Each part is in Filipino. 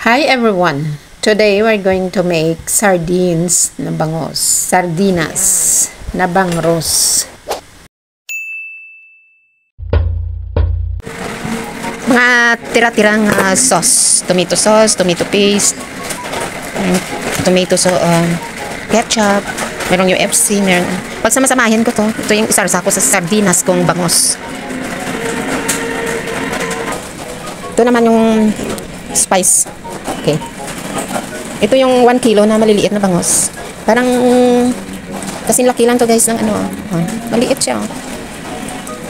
Hi everyone! Today we're going to make sardines na bangos. Sardinas na bangros. Mga tira-tirang sauce. Tomato paste, ketchup, merong UFC, meron. Pagsamasamahin ko to, ito yung isarsa ko sa sardinas kong bangos. Ito naman yung spice. Okay. Ito yung 1 kilo na maliliit na bangos. Parang kasi laki lang to guys ng maliit siya.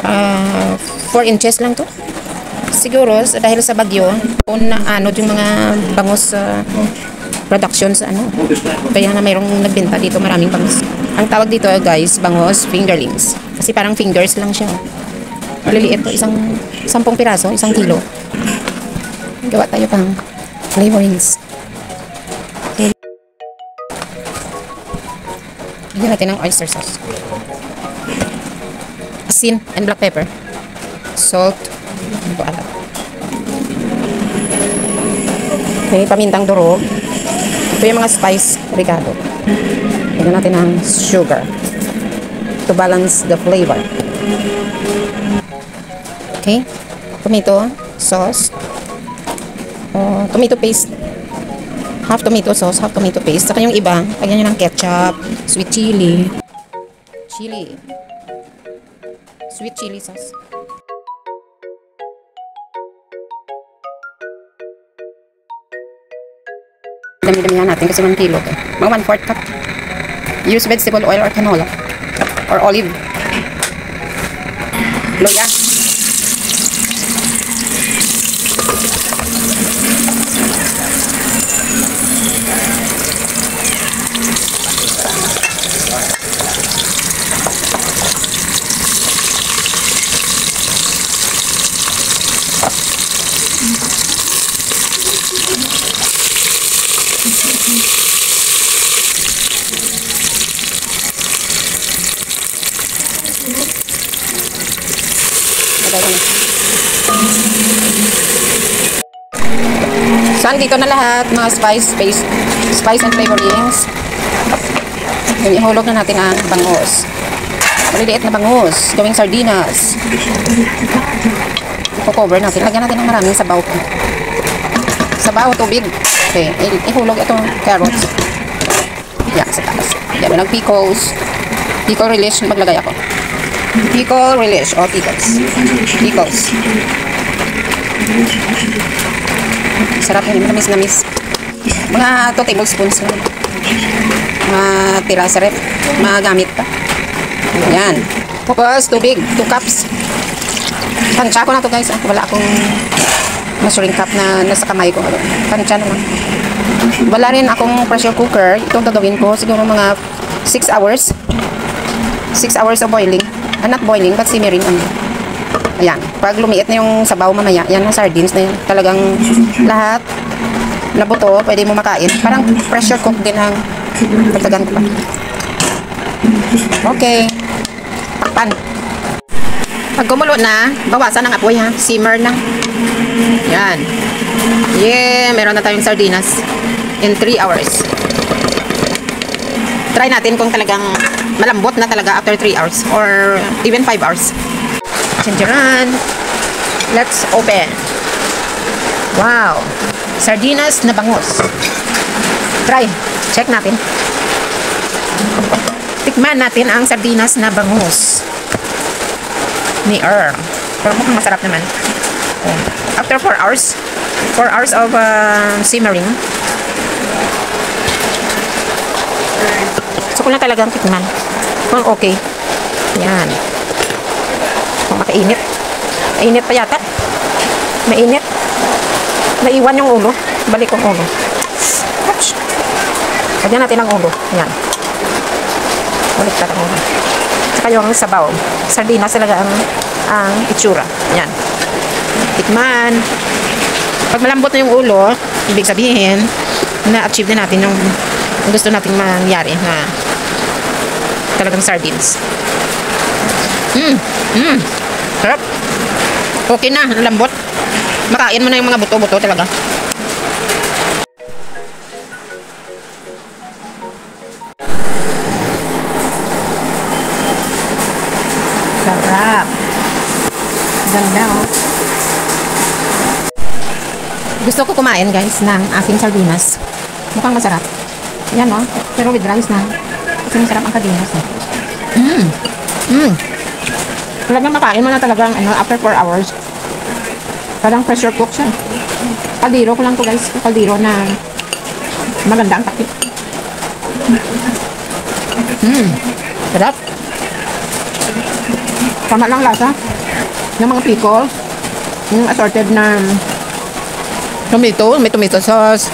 4 inches lang to. Siguro dahil sa bagyo, yung mga bangos production sa Kaya na mayroong nagbenta dito maraming bangos. Ang tawag dito guys, bangos fingerlings. Kasi parang fingers lang siya. Maliliit to, 10 piraso, 1 kilo. Gawa tayo pang flavorings. Lagyan natin ng oyster sauce. Asin and black pepper. Salt. Ito alat. Okay, pamintang durog. Ito yung mga spice oregano. Lagyan natin ng sugar to balance the flavor. Okay, tomato sauce. Tomato paste. Half tomato sauce, half tomato paste. Saka yung iba, lagyan nyo ng ketchup, sweet chili, sweet chili sauce. Dami-damihan natin kasi 1 kilo. Mga 1/4 cup. Use vegetable oil or canola or olive. Loya. So, dito na lahat mga spice and flavorings. Ihulog na natin ang bangos. Maliliit na bangos, gawing sardinas. I-cover natin. Lagyan natin ng maraming sabaw. Sabaw, tubig. Okay, ihulog itong carrots. Yan, sa taas. Lagyan ng pickles. Pickle relish, maglagay ako. Pickle relish, o pickles. Pickles. Sarap yun, namis. Mga 2 tablespoons lang. Mga tira sa ref. Magamit pa. Yan. Tapos, tubig. 2 cups. Tansya ko na to guys. Wala akong measuring cup na nasa kamay ko. Tansya na lang. Wala rin akong pressure cooker. Itong gagawin ko. Siguro mga 6 hours. 6 hours of boiling. Not boiling, but simmering. Ayan. Pag lumiit na yung sabaw mamaya, yan ang sardines na yun. Talagang lahat na buto, pwede mo makain. Parang pressure cook din ang pagtagan ko pa. Okay. Takpan. Pag gumulo na, bawasan ang apoy ha. Simmer lang. Yan. Yeah, meron na tayong sardinas in 3 hours. Try natin kung talagang malambot na talaga after 3 hours or even 5 hours. Changeran. Let's open. Wow. Sardinas na bangos. Try. Check natin. Tikman natin ang sardinas na bangos ni Earl. Pero mukhang masarap naman. After 4 hours. 4 hours of simmering. So, kung lang talagang tikman. Kung okay. Yan. Kung makainit. Mainit pa yata. Mainit. Naiwan yung ulo. Balik yung ulo. Oops. Lagyan natin ang ulo. Yan. Balik ang ulo. Saka yung sabaw. Sardinas talaga ang itsura. Yan. Tikman. Pag malambot na yung ulo, ibig sabihin, na-achieve na natin yung gusto nating mangyari na talagang sardines. Sarap. Okay na, lambot. Makain mo na yung mga buto-buto talaga. Ganda oh. Gusto ko kumain guys ng aking sardinas. Mukhang masarap. Yan oh. Pero with rice na. Kasi masarap ang sardinas eh. Talagang makain mo na talagang after 4 hours. Parang pressure cook siya. Kaldero ko lang to guys. Kaldero na maganda ang takip. Sarap. Tama lang lasa. Yung mga pickle. Yung assorted na tomato. May tomato sauce.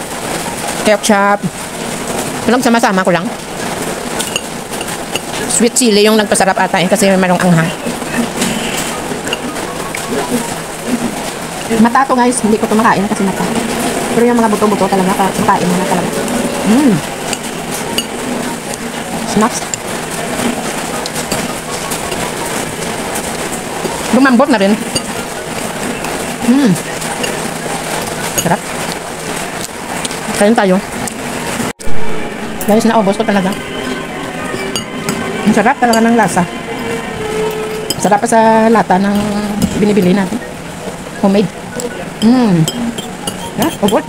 Ketchup. Walang sama-sama ko lang. Sweet chili yung nagpasarap ata kasi mayroong anghang. Mata to guys. Hindi ko ito makain kasi mata. Pero yung mga buto-buto talaga makain mo na talaga. Snacks. Lumambot na rin. Sarap. Kain tayo. Guys, naubos ko talaga. Ang sarap talaga ng lasa. Sarap pa sa lata ng binibili natin. Homemade. Ubod.